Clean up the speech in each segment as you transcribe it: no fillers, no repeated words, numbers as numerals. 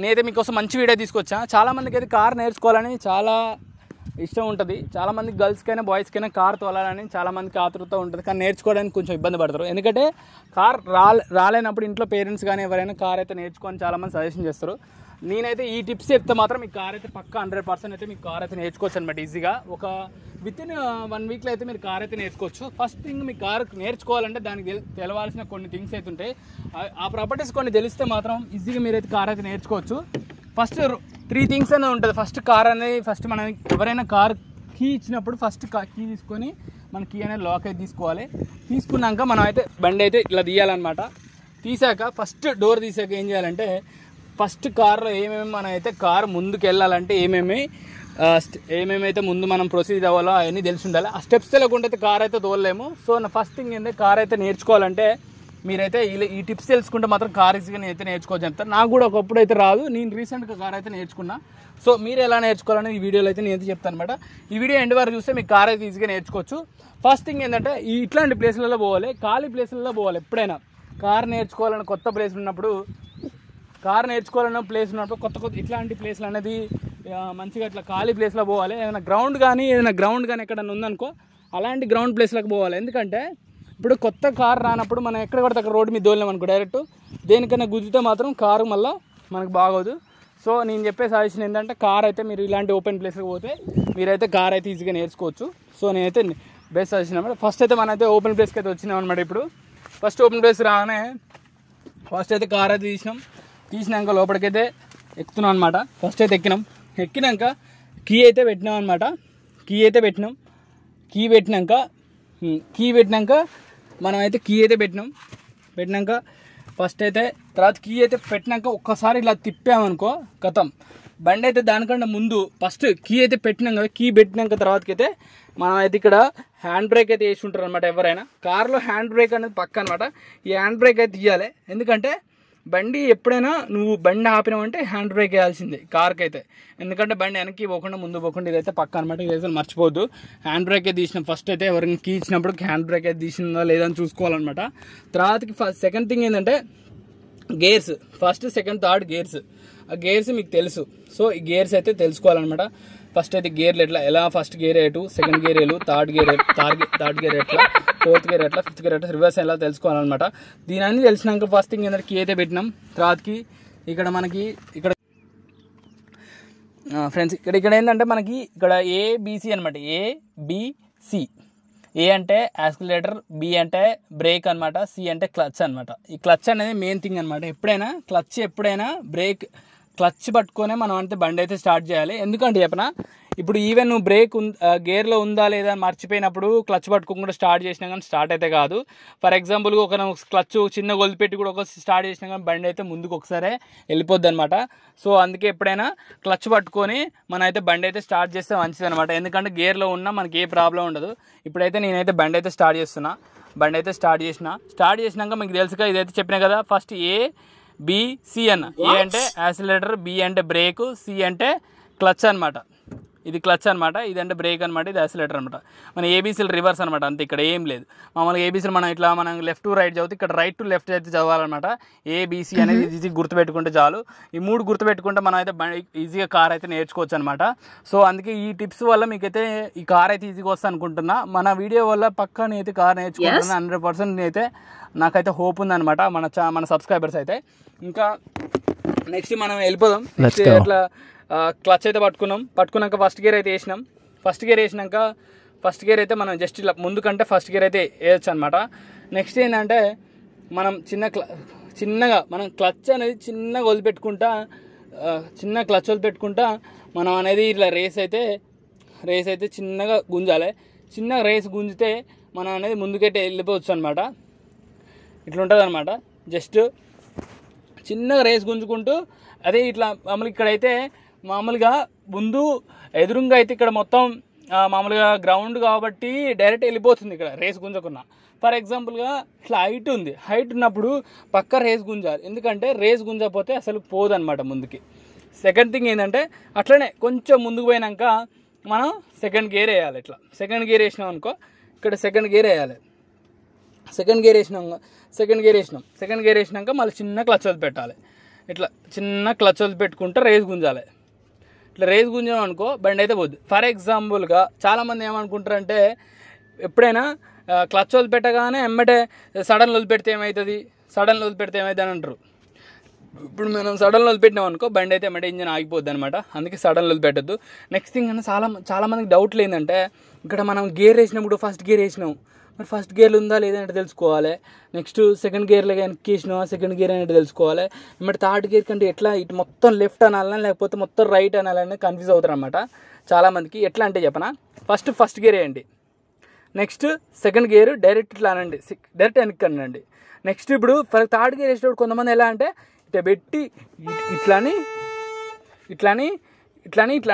నేనైతే మీకోసం మంచి వీడియో తీసుకొచ్చా. చాలామందికి అయితే కార్ నేర్చుకోవాలని చాలా ఇష్టం ఉంటుంది. చాలామంది గర్ల్స్కైనా బాయ్స్కైనా కార్ తోలాలని చాలామందికి ఆతృత ఉంటుంది, కానీ నేర్చుకోవడానికి కొంచెం ఇబ్బంది పడతారు. ఎందుకంటే కార్ రాలేనప్పుడు ఇంట్లో పేరెంట్స్ కానీ ఎవరైనా కార్ అయితే నేర్చుకొని చాలామంది సజెషన్ చేస్తారు. నేనైతే ఈ టిప్స్ చెప్తే మాత్రం మీ కార్ అయితే పక్కా 100% అయితే మీ కార్ అయితే నేర్చుకోవచ్చు అనమాట. ఈజీగా ఒక వితిన్ 1 వీక్లో అయితే మీరు కార్ అయితే నేర్చుకోవచ్చు. ఫస్ట్ థింగ్ మీ కార్ నేర్చుకోవాలంటే దానికి తెలవాల్సిన కొన్ని థింగ్స్ అయితే ఉంటాయి. ఆ ప్రాపర్టీస్ కొన్ని తెలిస్తే మాత్రం ఈజీగా మీరైతే కార్ అయితే నేర్చుకోవచ్చు. ఫస్ట్ 3 థింగ్స్ అనేది ఉంటుంది. ఫస్ట్ కార్ అనేది మనం ఎవరైనా కార్ కీ ఇచ్చినప్పుడు ఫస్ట్ కీ తీసుకొని మన కీ అనేది లాక్ అయితే తీసుకోవాలి. తీసుకున్నాక మనం అయితే బండి అయితే ఇట్లా తీయాలన్నమాట. తీసాక ఫస్ట్ డోర్ తీసాక ఏం చేయాలంటే ఫస్ట్ కార్లో ఏమేమి మనం అయితే కారు ముందుకు వెళ్ళాలంటే ఏమేమైతే ముందు మనం ప్రొసీడ్ అవ్వాలో అవన్నీ తెలిసి ఉండాలి. ఆ స్టెప్స్ తెలియకుండా అయితే కార్ అయితే తోలలేము. సో నా ఫస్ట్ థింగ్ ఏంటంటే కార్ అయితే నేర్చుకోవాలంటే మీరైతే ఈ టిప్స్ తెలుసుకుంటే మాత్రం కార్ ఈజీగా అయితే నేర్చుకోవచ్చు చెప్తాను. నాకు కూడా ఒకప్పుడు అయితే రాదు, నేను రీసెంట్గా కార్ అయితే నేర్చుకున్నా. సో మీరు ఎలా నేర్చుకోవాలని ఈ వీడియోలో అయితే నేను చెప్తాను అనమాట. ఈ వీడియో ఎండ్ వరకు చూస్తే మీకు కార్ అయితే ఈజీగా నేర్చుకోవచ్చు. ఫస్ట్ థింగ్ ఏంటంటే ఇట్లాంటి ప్లేస్లలో పోవాలి, ఖాళీ ప్లేస్లలో పోవాలి. ఎప్పుడైనా కార్ నేర్చుకోవాలని కొత్త ప్లేస్ ఉన్నప్పుడు కొత్త ఇట్లాంటి ప్లేస్లు అనేది మంచిగా ఇట్లా ఖాళీ ప్లేస్లో పోవాలి. ఏదైనా గ్రౌండ్ కానీ ఎక్కడన్నా ఉందనుకో అలాంటి గ్రౌండ్ ప్లేస్లకు పోవాలి. ఎందుకంటే ఇప్పుడు కొత్త కార్ రానప్పుడు మనం ఎక్కడ పడితే అక్కడ రోడ్డు మీద దోలేం అనుకో, డైరెక్ట్ దేనికైనా గుద్దితే మాత్రం కారు మళ్ళీ మనకు బాగోదు. సో నేను చెప్పే సజెషన్ ఏంటంటే కార్ అయితే మీరు ఇలాంటి ఓపెన్ ప్లేస్కి పోతే మీరైతే కార్ అయితే ఈజీగా నేర్చుకోవచ్చు. సో నేనైతే బెస్ట్ సజెషన్ అనమాట. ఫస్ట్ అయితే మనైతే ఓపెన్ ప్లేస్కి అయితే వచ్చినాం అనమాట. ఇప్పుడు ఫస్ట్ ఓపెన్ ప్లేస్ రాగానే ఫస్ట్ అయితే కార్ అయితే తీసినాక లోపలికైతే ఎక్కుతున్నాం అనమాట. ఫస్ట్ అయితే ఎక్కినాక కీ అయితే పెట్టినాం అనమాట. కీ పెట్టినాక మనం అయితే కీ అయితే పెట్టినాక ఫస్ట్ అయితే తర్వాత కీ అయితే పెట్టినాక ఒక్కసారి ఇలా తిప్పామనుకో కథం బండి అయితే దానికంటే ముందు ఫస్ట్ కీ అయితే పెట్టినాం కదా, కీ పెట్టినాక తర్వాతకైతే మనం అయితే ఇక్కడ హ్యాండ్ బ్రేక్ అయితే వేసి ఉంటారు అనమాట. ఎవరైనా కార్లో హ్యాండ్ బ్రేక్ అనేది పక్క అనమాట. ఈ హ్యాండ్ బ్రేక్ అయితే తీయాలి. ఎందుకంటే బండి ఎప్పుడైనా నువ్వు బండి ఆపినావంటే హ్యాండ్ బ్రేక్ వేయాల్సిందే కార్కి అయితే. ఎందుకంటే బండి వెనక్కి పోకుండా ముందు పోకుండా ఇదైతే పక్క అనమాట. ఇదైతే మర్చిపోద్దు. హ్యాండ్ బ్రేక్ అయితే తీసినాం. ఫస్ట్ అయితే ఎవరిని కీ ఇచ్చినప్పుడు హ్యాండ్ బ్రేక్ అయితే తీసిందా లేదని చూసుకోవాలన్నమాట. తర్వాతకి సెకండ్ థింగ్ ఏంటంటే gears. First second third gears. ఆ గేర్స్ మీకు తెలుసు. సో ఈ గేర్స్ అయితే తెలుసుకోవాలన్నమాట. ఫస్ట్ అయితే గేర్లు ఎలా ఫస్ట్ గేర్ ఎటు, సెకండ్ గేర్ ఎలు, థర్డ్ గేర్ ఎట్లా, ఫోర్త్ గేర్ ఎట్లా, ఫిఫ్త్ గేర్ ఎట్లా, రివర్స్ ఎలా తెలుసుకోవాలన్నమాట. దీని అన్ని తెలిసినాక ఫస్ట్ థింగ్ ఏంటంటే కీ అయితే పెట్టినాం. తర్వాతకి ఇక్కడ మనకి ఫ్రెండ్స్ ఇక్కడ ఏంటంటే మనకి ఇక్కడ ఏబిసి అనమాట. ఏబిసి. ఏ అంటే యాక్సిలరేటర్, బి అంటే బ్రేక్ అనమాట, సి అంటే క్లచ్ అనమాట. ఈ క్లచ్ అనేది మెయిన్ థింగ్ అనమాట. ఎప్పుడైనా క్లచ్ పట్టుకొనే మనం అంటే బండి అయితే స్టార్ట్ చేయాలి. ఎందుకంటే చెప్పనా, ఇప్పుడు ఈవెన్ నువ్వు గేర్లో ఉందా లేదా అని మర్చిపోయినప్పుడు క్లచ్ పట్టుకోకుండా స్టార్ట్ చేసినా కానీ స్టార్ట్ అయితే కాదు. ఫర్ ఎగ్జాంపుల్గా ఒక క్లచ్ చిన్న గొలిపెట్టి కూడా ఒక స్టార్ట్ చేసినా కానీ బండి అయితే ముందుకు ఒకసారి వెళ్ళిపోద్ది అనమాట. సో అందుకే ఎప్పుడైనా క్లచ్ పట్టుకొని మనం అయితే బండి అయితే స్టార్ట్ చేస్తే మంచిది అనమాట. ఎందుకంటే గేర్లో ఉన్నా మనకి ఏ ప్రాబ్లం ఉండదు. ఇప్పుడైతే నేనైతే బండి అయితే స్టార్ట్ చేసినాక మీకు తెలుసుగా ఇదైతే చెప్పినా కదా, ఫస్ట్ ఏబిసి అన్న. ఏ అంటే యాక్సిలరేటర్, బి అంటే బ్రేక్, సి అంటే క్లచ్ అనమాట. ఇది క్లచ్ అనమాట, ఇదంటే బ్రేక్ అనమాట, ఇది యాక్సిలరేటర్ అనమాట. మన ఏబీసీలు రివర్స్ అనమాట. అంతే, ఇక్కడ ఏం లేదు. మామూలుగా ఏబీసీలు మనం లెఫ్ట్ టు రైట్ చదివితే ఇక్కడ రైట్ టు లెఫ్ట్ అయితే చదవాలన్నమాట. ఏబీసీ అనేది ఈజీ గుర్తుపెట్టుకుంటే చాలు. ఈ 3 గుర్తుపెట్టుకుంటే మనం అయితే ఈజీగా కార్ అయితే నేర్చుకోవచ్చు అనమాట. సో అందుకే ఈ టిప్స్ వల్ల మీకైతే ఈ కార్ అయితే ఈజీగా వస్తుంది అనుకుంటున్నా. మన వీడియో వల్ల పక్కా నేనైతే కార్ నేర్చుకుంటున్నా. 100% నేనైతే నాకైతే హోప్ ఉందన్నమాట మన సబ్స్క్రైబర్స్ అయితే. ఇంకా నెక్స్ట్ మనం వెళ్ళిపోదాం. ఇట్లా క్లచ్ అయితే పట్టుకున్నాక ఫస్ట్ గేర్ అయితే వేసినాం. ఫస్ట్ గేర్ అయితే మనం జస్ట్ ఇలా ముందు కంటే ఫస్ట్ గేర్ అయితే వేయచ్చు అనమాట. నెక్స్ట్ ఏంటంటే మనం చిన్నగా మనం క్లచ్ అనేది చిన్నగా వదిలిపెట్టుకుంటా మనం అనేది ఇట్లా రేస్ అయితే చిన్నగా గుంజాలి. చిన్నగా రేస్ గుంజితే మనం అనేది ముందుకైతే వెళ్ళిపోవచ్చు అనమాట. ఇట్లా ఉంటుంది అనమాట. జస్ట్ చిన్నగా రేస్ గుంజుకుంటూ అదే ఇట్లా ఇక్కడైతే మామూలుగా ముందు ఎదురుగా అయితే ఇక్కడ మొత్తం మామూలుగా గ్రౌండ్ కాబట్టి డైరెక్ట్ వెళ్ళిపోతుంది ఇక్కడ రేస్ గుంజకున్నా. ఫర్ ఎగ్జాంపుల్గా ఇట్లా హైట్ ఉన్నప్పుడు పక్క రేస్ గుంజాలి. ఎందుకంటే రేస్ గుంజకపోతే అసలు పోదన్నమాట ముందుకి. సెకండ్ థింగ్ ఏంటంటే అట్లనే కొంచెం ముందుకు పోయినాక మనం సెకండ్ గేర్ వేయాలి. ఇట్లా సెకండ్ గేర్ వేసినాం అనుకో, ఇక్కడ సెకండ్ గేర్ వేయాలి. సెకండ్ గేర్ వేసినాక మళ్ళీ చిన్న క్లచ్ వదిలి పెట్టాలి. ఇట్లా చిన్న క్లచ్ వదిలిపెట్టుకుంటే రేస్ గుంజాలి. ఇట్లా రేస్ గుంజాం అనుకో బండి అయితే పోద్ది. ఫర్ ఎగ్జాంపుల్గా చాలామంది ఏమనుకుంటారంటే ఎప్పుడైనా క్లచ్ వదిలిపెట్టగానే ఎమ్మటే సడన్ వదిలిపెడితే ఏమవుతుంది అని అంటారు. ఇప్పుడు మనం సడన్లో వదిలిపెట్టినాం అనుకో బండి అయితే ఎమ్మటే ఇంజన్ ఆగిపోద్ది అనమాట. అందుకే సడన్లో వదిలిపెట్టద్దు. నెక్స్ట్ థింగ్ అంటే చాలామందికి డౌట్లు ఏంటంటే ఇక్కడ మనం గేర్ వేసినప్పుడు ఫస్ట్ గేర్ వేసినాం, మరి ఫస్ట్ గేర్లు ఉందా లేదంటే తెలుసుకోవాలి. నెక్స్ట్ సెకండ్ గేర్లో వెనక్కి వేసినావా సెకండ్ గేర్ అనేది తెలుసుకోవాలి. మరి థర్డ్ గేర్ కంటే ఎట్లా ఇటు మొత్తం లెఫ్ట్ అనాలన్నా లేకపోతే మొత్తం రైట్ అనాలని కన్ఫ్యూజ్ అవుతారు అనమాట చాలామందికి. ఎట్లా అంటే చెప్పనా, ఫస్ట్ గేర్ వేయండి, నెక్స్ట్ సెకండ్ గేర్ డైరెక్ట్ ఇట్లా అనండి, డైరెక్ట్ వెనక్కి అనండి. నెక్స్ట్ ఇప్పుడు థర్డ్ గేర్ వేసేటప్పుడు కొంతమంది ఎలా అంటే ఇట్లా పెట్టి ఇట్లా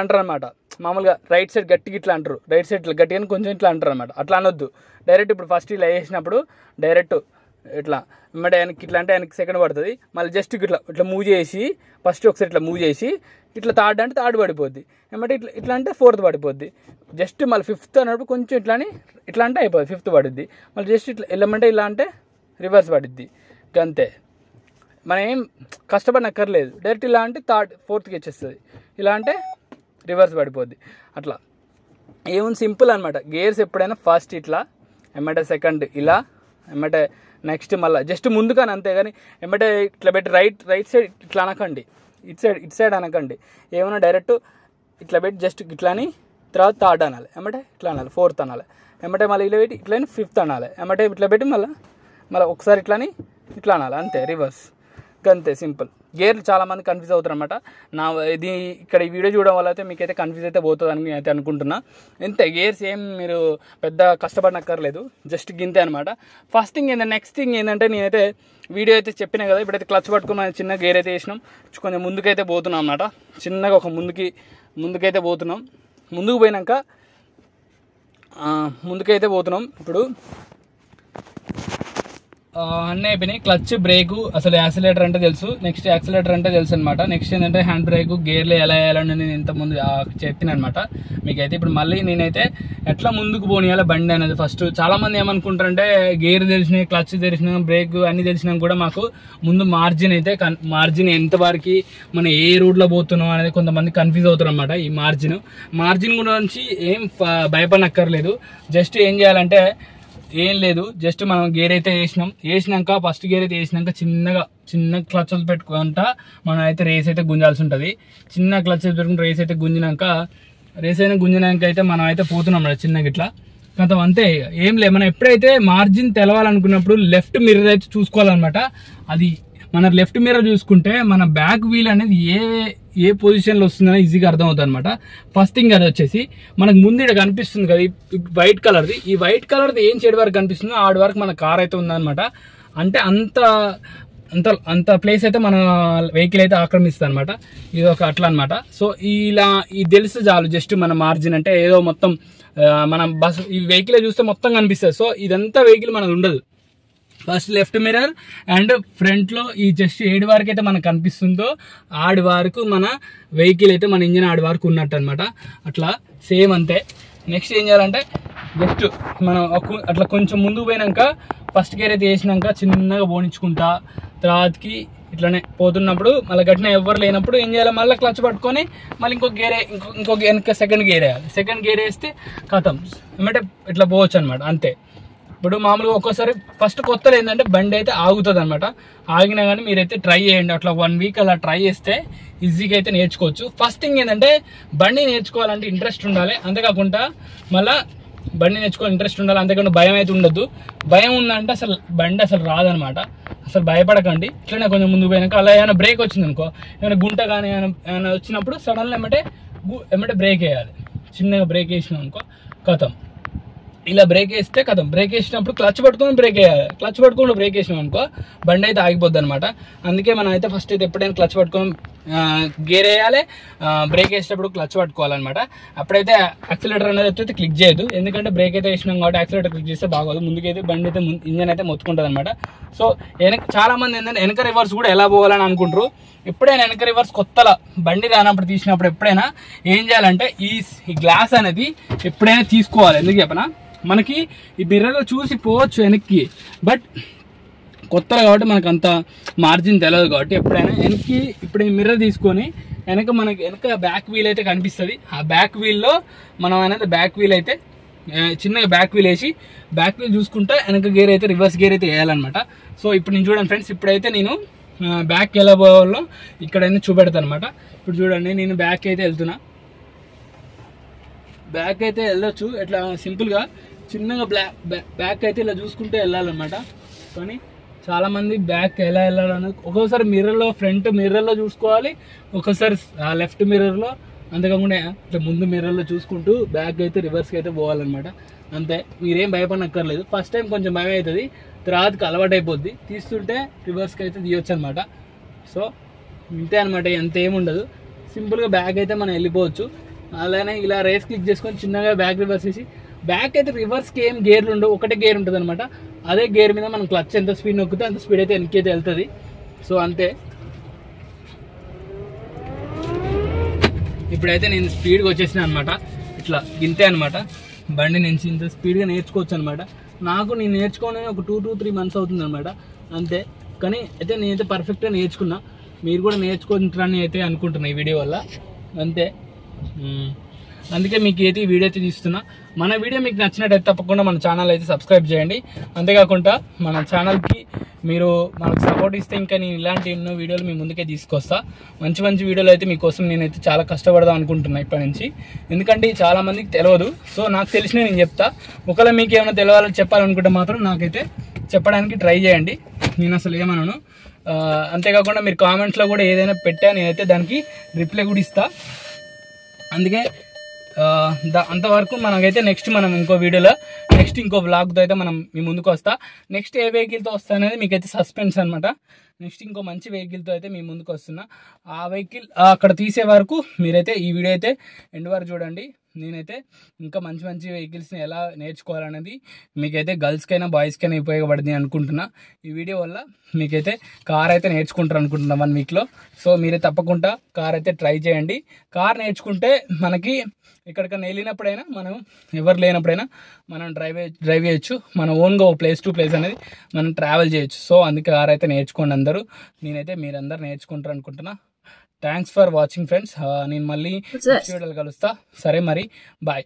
అంటారు అనమాట. మామూలుగా రైట్ సైడ్ గట్టిగా ఇట్లా అంటారు, రైట్ సైడ్ ఇట్లా గట్టిగా కొంచెం ఇట్లా అంటారు అనమాట. అట్లా అనొద్దు. డైరెక్ట్ ఇప్పుడు ఫస్ట్ ఇలా వేసినప్పుడు డైరెక్ట్ ఇట్లా వెంబడే వెనక్కి ఇట్లా అంటే వెనక్కి సెకండ్ పడుతుంది. మళ్ళీ జస్ట్ ఇట్లా మూవ్ చేసి ఫస్ట్ ఒకసారి ఇట్లా మూవ్ చేసి ఇట్లా థర్డ్ అంటే థర్డ్ పడిపోద్ది, వెంబడే ఇట్లా అంటే ఫోర్త్ పడిపోద్ది. జస్ట్ మళ్ళీ ఫిఫ్త్ అన్నప్పుడు కొంచెం ఇట్లా అంటే అయిపోద్ది, ఫిఫ్త్ పడుద్ది. మళ్ళీ జస్ట్ ఇట్లా వెళ్ళమంటే ఇలా అంటే రివర్స్ పడుద్ది. అంతే, మనం ఏం కష్టపడనక్కర్లేదు. డైరెక్ట్ ఇలా అంటే ఫోర్త్కి వచ్చేస్తుంది, ఇలా అంటే రివర్స్ పడిపోద్ది. అట్లా ఏముంది సింపుల్ అనమాట. గేర్స్ ఎప్పుడైనా ఫస్ట్ ఇట్లా ఎమ్మటే సెకండ్ ఇలా ఎమ్మటే నెక్స్ట్ మళ్ళీ జస్ట్ ముందుగాని అంతే. కానీ ఎమ్మటే ఇట్లా పెట్టి రైట్ సైడ్ ఇట్లా అనకండి, ఇటు సైడ్ అనకండి. ఏమన్నా డైరెక్ట్ ఇట్లా పెట్టి జస్ట్ ఇట్లాని తర్వాత థర్డ్ అనాలి, ఎమ్మటే ఇట్లా అనాలి, ఫోర్త్ అనాలి, ఎమ్మటే మళ్ళీ ఇలా పెట్టి ఇట్లని ఫిఫ్త్ అనాలి, ఎమ్మటే ఇట్లా పెట్టి మళ్ళీ ఒకసారి ఇట్లా అనాలి, అంతే రివర్స్. అంతే సింపుల్. గేర్లు చాలామంది కన్ఫ్యూజ్ అవుతారు అనమాట. ఇక్కడ ఈ వీడియో చూడడం వల్ల అయితే మీకైతే కన్ఫ్యూజ్ అయితే పోతుందని నేను అయితే అనుకుంటున్నా. ఇంతే, గేర్స్ ఏం మీరు పెద్ద కష్టపడనక్కర్లేదు, జస్ట్ గింతే అనమాట. ఫస్ట్ థింగ్ ఏంటంటే నెక్స్ట్ థింగ్ ఏంటంటే నేనైతే వీడియో అయితే చెప్పినా కదా, ఇప్పుడైతే క్లచ్ పట్టుకున్న చిన్న గేర్ అయితే వేసినాం, కొంచెం ముందుకైతే పోతున్నాం అనమాట. చిన్నగా ఒక ముందుకైతే పోతున్నాం. ముందుకైతే పోతున్నాం. ఇప్పుడు అన్నీ అయిపోయినాయి. క్లచ్, బ్రేకు, అసలు యాక్సిలేటర్ అంటే తెలుసు, నెక్స్ట్ యాక్సిలేటర్ అంటే తెలుసు అనమాట. నెక్స్ట్ ఏంటంటే హ్యాండ్ బ్రేకు, గేర్లు ఎలా వేయాలని నేను ఇంతకుముందు చెప్పిన అనమాట మీకైతే. ఇప్పుడు మళ్ళీ నేనైతే ఎట్లా ముందుకు పోనీయాలి బండి అనేది ఫస్ట్. చాలామంది ఏమనుకుంటారంటే గేర్ తెలిసినాయి, క్లచ్ తెలిసినా, బ్రేక్ అన్ని తెలిసినా కూడా మాకు ముందు మార్జిన్ ఎంతవరకు మనం ఏ రూట్లో పోతున్నాం అనేది కొంతమంది కన్ఫ్యూజ్ అవుతారు అనమాట. ఈ మార్జిన్ గురించి ఏం భయపడనక్కర్లేదు. జస్ట్ ఏం చేయాలంటే ఏం లేదు, జస్ట్ మనం గేర్ అయితే వేసినాక ఫస్ట్ గేర్ అయితే వేసినాక చిన్న క్లచ్లు పెట్టుకుంటా మనం అయితే రేస్ అయితే గుంజాల్సి ఉంటుంది. చిన్న క్లచ్లు పెట్టుకుంటే రేస్ అయితే గుంజినాక అయితే మనం అయితే పోతున్నాం చిన్నగా ఇట్లా కొంత. అంతే, ఏం లేదు. మనం ఎప్పుడైతే మార్జిన్ తెలవాలనుకున్నప్పుడు లెఫ్ట్ మిర్రర్ అయితే చూసుకోవాలన్నమాట. అది మన లెఫ్ట్ మిర్రర్ చూసుకుంటే మన బ్యాక్ వీల్ అనేది ఏ పొజిషన్లో వస్తుందని ఈజీగా అర్థమవుతుంది అనమాట. ఫస్ట్ థింగ్ అది వచ్చేసి మనకు ముందు ఇక్కడ కనిపిస్తుంది కదా వైట్ కలర్ది, ఈ వైట్ కలర్ది ఏం సైడ్ వరకు కనిపిస్తుందో ఆడి వరకు మన కార్ అయితే ఉందన్నమాట. అంటే అంత ప్లేస్ అయితే మన వెహికల్ అయితే ఆక్రమిస్తుంది అనమాట. ఇది ఒక అట్లా అనమాట. సో ఇది తెలిస్తే చాలు, జస్ట్ మన మార్జిన్ అంటే ఏదో మొత్తం మనం ఈ వెహికల్ చూస్తే మొత్తం కనిపిస్తుంది. సో ఇదంతా వెహికల్ మనకు ఉండదు. ఫస్ట్ లెఫ్ట్ మిర్రర్ అండ్ ఫ్రంట్లో ఈ జస్ట్ ఏడు వరకు అయితే మనకు కనిపిస్తుందో ఆడి వరకు మన వెహికల్ అయితే మన ఇంజిన్ ఆడి వరకు ఉన్నట్టు అనమాట. అట్లా సేమ్ అంతే. నెక్స్ట్ ఏం చేయాలంటే జస్ట్ మనం అట్లా కొంచెం ముందుకు పోయినాక ఫస్ట్ గేర్ అయితే వేసినాక చిన్నగా పోనించుకుంటా తర్వాతకి ఇట్లానే పోతున్నప్పుడు మళ్ళీ గట్టిన ఎవరు లేనప్పుడు ఏం చేయాలి, మళ్ళీ క్లచ్ పట్టుకొని మళ్ళీ ఇంకో వెనక సెకండ్ గేర్ వేయాలి. సెకండ్ గేర్ వేస్తే కథం ఏమంటే ఇట్లా పోవచ్చు అనమాట. అంతే. ఇప్పుడు మామూలుగా ఒక్కోసారి ఫస్ట్ కొత్తలో ఏంటంటే బండి అయితే ఆగుతుంది అనమాట. ఆగినా కానీ మీరైతే ట్రై చేయండి. అట్లా 1 వీక్ అలా ట్రై చేస్తే ఈజీగా అయితే నేర్చుకోవచ్చు. ఫస్ట్ థింగ్ ఏంటంటే బండి నేర్చుకోవాలంటే ఇంట్రెస్ట్ ఉండాలి. అంతేకాకుండా మళ్ళీ బండి నేర్చుకోవాలి ఇంట్రెస్ట్ ఉండాలి. అంతేకాకుండా భయం అయితే ఉండొద్దు. భయం ఉందంటే అసలు బండి అసలు రాదనమాట. అసలు భయపడకండి. ఇట్లనే కొంచెం ముందుకు పోయినాక అలా ఏమైనా బ్రేక్ వచ్చింది అనుకో, ఏమైనా గుంట కానీ ఏమైనా వచ్చినప్పుడు సడన్గా ఏమంటే బ్రేక్ వేయాలి. చిన్నగా బ్రేక్ వేసినాం అనుకో కథం, ఇలా బ్రేక్ వేస్తే కథం. బ్రేక్ వేసినప్పుడు క్లచ్ పట్టుకొని బ్రేక్ వేయాలి. క్లచ్ పట్టుకొని బ్రేక్ వేసినాం అనుకో బండి అయితే ఆగిపోద్ది అనమాట. అందుకే మనం అయితే ఫస్ట్ అయితే ఎప్పుడైనా క్లచ్ పట్టుకొని గేర్ వేయాలి, బ్రేక్ వేసేటప్పుడు క్లచ్ పట్టుకోవాలన్నమాట. అప్పుడైతే యాక్సిలేటర్ అనేది అయితే క్లిక్ చేయదు, ఎందుకంటే బ్రేక్ అయితే వేసినాం కాబట్టి యాక్సిలేటర్ క్లిక్ చేస్తే బాగోదు. ముందుకైతే బండి అయితే ఇంజన్ అయితే మొత్తుకుంటుంది అనమాట. సో చాలా మంది ఏంటంటే వెనక రివర్స్ కూడా ఎలా పోవాలని అనుకుంటారు. ఎప్పుడైనా వెనక రివర్స్ కొత్తలా బండి రానప్పుడు తీసినప్పుడు ఎప్పుడైనా ఏం చేయాలంటే ఈ గ్లాస్ అనేది ఎప్పుడైనా తీసుకోవాలి. ఎందుకు చెప్పనా, మనకి ఈ మిర్రర్లో చూసి పోవచ్చు వెనక్కి, బట్ కొత్తగా కాబట్టి మనకు అంత మార్జిన్ తెలియదు కాబట్టి ఎప్పుడైనా వెనక్కి ఇప్పుడు ఈ మిర్రర్ తీసుకొని వెనక బ్యాక్ వీల్ అయితే కనిపిస్తుంది. ఆ బ్యాక్ వీల్లో మనం అనేది బ్యాక్ వీల్ అయితే చిన్నగా బ్యాక్ వీల్ వేసి బ్యాక్ వీల్ చూసుకుంటే వెనక గేర్ అయితే రివర్స్ గేర్ అయితే వేయాలన్నమాట. సో ఇప్పుడు నేను చూడండి ఫ్రెండ్స్, ఇప్పుడైతే నేను బ్యాక్ ఎలా పోవాలో ఇక్కడైనా చూపెడతాను అనమాట. ఇప్పుడు చూడండి, నేను బ్యాక్ అయితే వెళ్తున్నా. బ్యాక్ అయితే వెళ్ళొచ్చు ఇట్లా సింపుల్గా చిన్నగా బ్యాక్ అయితే ఇలా చూసుకుంటే వెళ్ళాలన్నమాట. కానీ చాలామంది బ్యాక్ ఎలా వెళ్ళాలని ఒక్కోసారి మిర్రర్లో ఫ్రంట్ మిర్రర్లో చూసుకోవాలి, ఒక్కోసారి లెఫ్ట్ మిర్రర్లో, అంతేకాకుండా ఇట్లా ముందు మిర్రర్లో చూసుకుంటూ బ్యాక్ అయితే రివర్స్కి అయితే పోవాలన్నమాట. అంతే, మీరేం భయపడనక్కర్లేదు. ఫస్ట్ టైం కొంచెం భయం అవుతుంది, తర్వాతకి అలవాటు అయిపోద్ది. తీస్తుంటే రివర్స్కి అయితే తీయొచ్చు అనమాట. సో ఇంతే అనమాట, ఎంత ఏముండదు. సింపుల్గా బ్యాక్ అయితే మనం వెళ్ళిపోవచ్చు. అలానే ఇలా రేస్ క్లిక్ చేసుకొని చిన్నగా బ్యాక్ రివర్స్ చేసి బ్యాక్ అయితే రివర్స్కి ఏం గేర్లు ఉండవు, ఒకటే గేర్ ఉంటుంది అనమాట. అదే గేర్ మీద మనం క్లచ్ ఎంత స్పీడ్ నొక్కితే అంత స్పీడ్ అయితే వెనక్కి అయితే వెళ్తుంది. సో అంతే. ఇప్పుడైతే నేను స్పీడ్గా వచ్చేసిన అనమాట. ఇట్లా గింతే అనమాట. బండి నుంచి ఇంత స్పీడ్గా నేర్చుకోవచ్చు అనమాట. నేను నేర్చుకోవడానికి ఒక 2 to 3 months అవుతుంది అనమాట, అంతే. కానీ అయితే నేనైతే పర్ఫెక్ట్గా నేర్చుకున్నా. మీరు కూడా నేర్చుకుంటారని అయితే అనుకుంటున్నా ఈ వీడియో వల్ల, అంతే. అందుకే మీకు అయితే ఈ వీడియో అయితే తీస్తున్నా. మన వీడియో మీకు నచ్చినట్టయితే తప్పకుండా మన ఛానల్ అయితే సబ్స్క్రైబ్ చేయండి. అంతేకాకుండా మన ఛానల్కి మీరు మనకు సపోర్ట్ ఇస్తే ఇంకా నేను ఇలాంటి ఎన్నో వీడియోలు మీ ముందుకే తీసుకొస్తా. మంచి మంచి వీడియోలు అయితే మీకోసం నేనైతే చాలా కష్టపడదాం అనుకుంటున్నా ఇప్పటి నుంచి. ఎందుకంటే చాలామందికి తెలియదు. సో నాకు తెలిసిన నేను చెప్తా. ఒకవేళ మీకు ఏమైనా తెలియాలని చెప్పాలనుకుంటే మాత్రం నాకైతే చెప్పడానికి ట్రై చేయండి, నేను అసలు ఏమన్నాను. అంతేకాకుండా మీరు కామెంట్స్లో కూడా ఏదైనా పెట్టా నేనైతే దానికి రిప్లై కూడా ఇస్తా. అందుకే అంతవరకు మనకైతే నెక్స్ట్ మనం ఇంకో వీడియోలో ఇంకో వ్లాగ్తో అయితే మనం మీ ముందుకు వస్తా. నెక్స్ట్ ఏ వెహికల్తో వస్తా అనేది మీకైతే సస్పెన్స్ అనమాట. నెక్స్ట్ ఇంకో మంచి వెహికల్తో అయితే మీ ముందుకు వస్తున్నా. ఆ వెహికల్ అక్కడ తీసే వరకు మీరైతే ఈ వీడియో అయితే ఎండ్ వరకు చూడండి. నేనైతే ఇంకా మంచి మంచి వెహికల్స్ని ఎలా నేర్చుకోవాలనేది మీకైతే గర్ల్స్కైనా బాయ్స్కైనా ఉపయోగపడుతుంది అనుకుంటున్నా. ఈ వీడియో వల్ల మీకైతే కార్ అయితే నేర్చుకుంటారు అనుకుంటున్నా 1 weekలో. సో మీరే తప్పకుండా కార్ అయితే ట్రై చేయండి. కార్ నేర్చుకుంటే మనకి ఎక్కడికైనా వెళ్ళినప్పుడైనా, మనం ఎవరు లేనప్పుడైనా మనం డ్రైవ్ చేయొచ్చు. మన ఓన్గా ప్లేస్ టు ప్లేస్ అనేది మనం ట్రావెల్ చేయొచ్చు. సో అందుకే కార్ అయితే నేర్చుకోండి అందరూ. నేనైతే మీరందరూ నేర్చుకుంటారు అనుకుంటున్నా. Thanks for watching friends. నేను మళ్ళీ వీడియోలో కలుస్తా. సరే మరి, బాయ్.